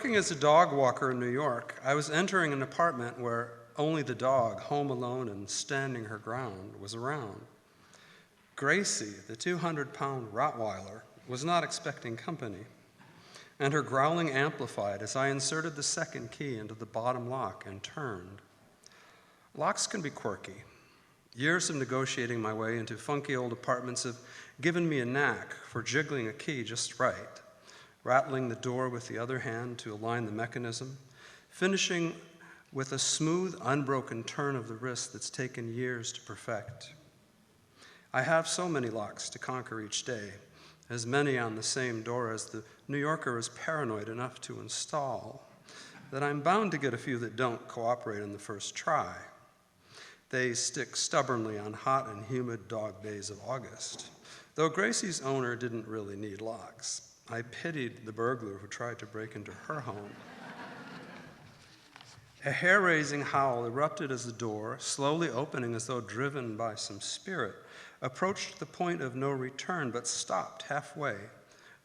Working as a dog walker in New York, I was entering an apartment where only the dog, home alone and standing her ground, was around. Gracie, the 200-pound Rottweiler, was not expecting company, and her growling amplified as I inserted the second key into the bottom lock and turned. Locks can be quirky. Years of negotiating my way into funky old apartments have given me a knack for jiggling a key just right, rattling the door with the other hand to align the mechanism, finishing with a smooth, unbroken turn of the wrist that's taken years to perfect. I have so many locks to conquer each day, as many on the same door as the New Yorker is paranoid enough to install, that I'm bound to get a few that don't cooperate on the first try. They stick stubbornly on hot and humid dog days of August. Though Gracie's owner didn't really need locks, I pitied the burglar who tried to break into her home. A hair-raising howl erupted as the door, slowly opening as though driven by some spirit, approached the point of no return, but stopped halfway,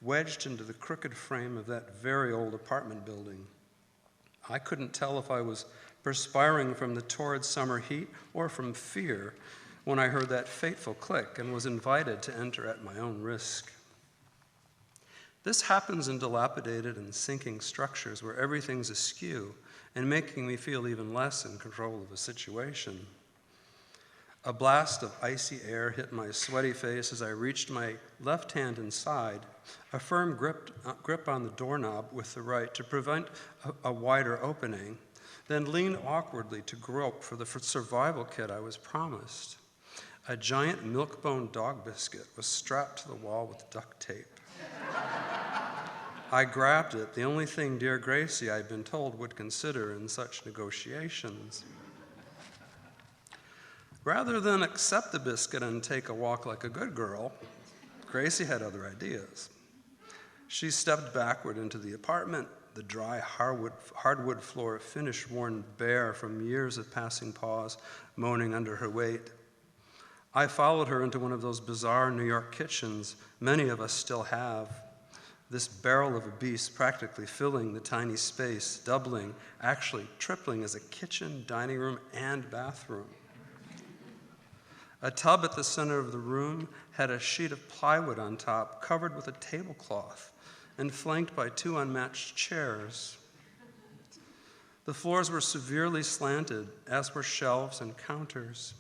wedged into the crooked frame of that very old apartment building. I couldn't tell if I was perspiring from the torrid summer heat or from fear when I heard that fateful click and was invited to enter at my own risk. This happens in dilapidated and sinking structures where everything's askew and making me feel even less in control of a situation. A blast of icy air hit my sweaty face as I reached my left hand inside, a firm grip on the doorknob with the right to prevent a wider opening, then leaned awkwardly to grope for the survival kit I was promised. A giant milk-bone dog biscuit was strapped to the wall with duct tape. I grabbed it, the only thing dear Gracie I'd been told would consider in such negotiations. Rather than accept the biscuit and take a walk like a good girl, Gracie had other ideas. She stepped backward into the apartment, the dry hardwood floor finish worn bare from years of passing paws moaning under her weight. I followed her into one of those bizarre New York kitchens many of us still have. This barrel of a beast practically filling the tiny space, doubling, actually tripling as a kitchen, dining room, and bathroom. A tub at the center of the room had a sheet of plywood on top, covered with a tablecloth, and flanked by two unmatched chairs. The floors were severely slanted, as were shelves and counters.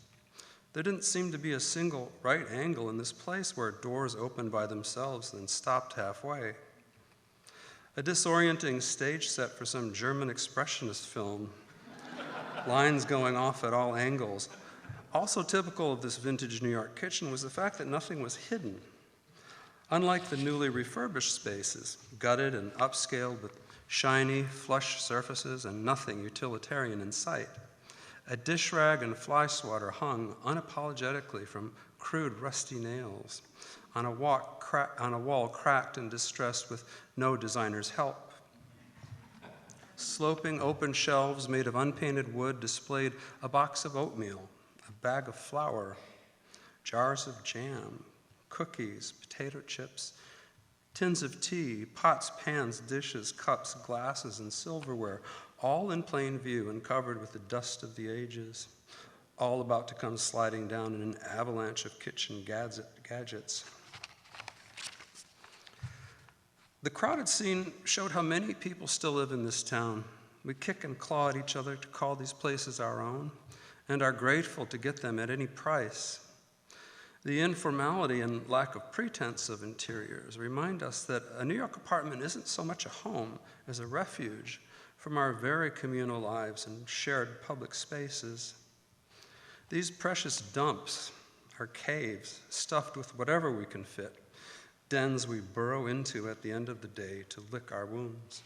There didn't seem to be a single right angle in this place where doors opened by themselves, then stopped halfway. A disorienting stage set for some German expressionist film, lines going off at all angles. Also typical of this vintage New York kitchen was the fact that nothing was hidden. Unlike the newly refurbished spaces, gutted and upscaled with shiny, flush surfaces and nothing utilitarian in sight, a dish rag and fly swatter hung unapologetically from crude, rusty nails on a wall cracked and distressed with no designer's help. Sloping open shelves made of unpainted wood displayed a box of oatmeal, a bag of flour, jars of jam, cookies, potato chips, tins of tea, pots, pans, dishes, cups, glasses, and silverware, all in plain view and covered with the dust of the ages, all about to come sliding down in an avalanche of kitchen gadgets. The crowded scene showed how many people still live in this town. We kick and claw at each other to call these places our own, and are grateful to get them at any price. The informality and lack of pretense of interiors remind us that a New York apartment isn't so much a home as a refuge from our very communal lives and shared public spaces. These precious dumps are caves stuffed with whatever we can fit, dens we burrow into at the end of the day to lick our wounds.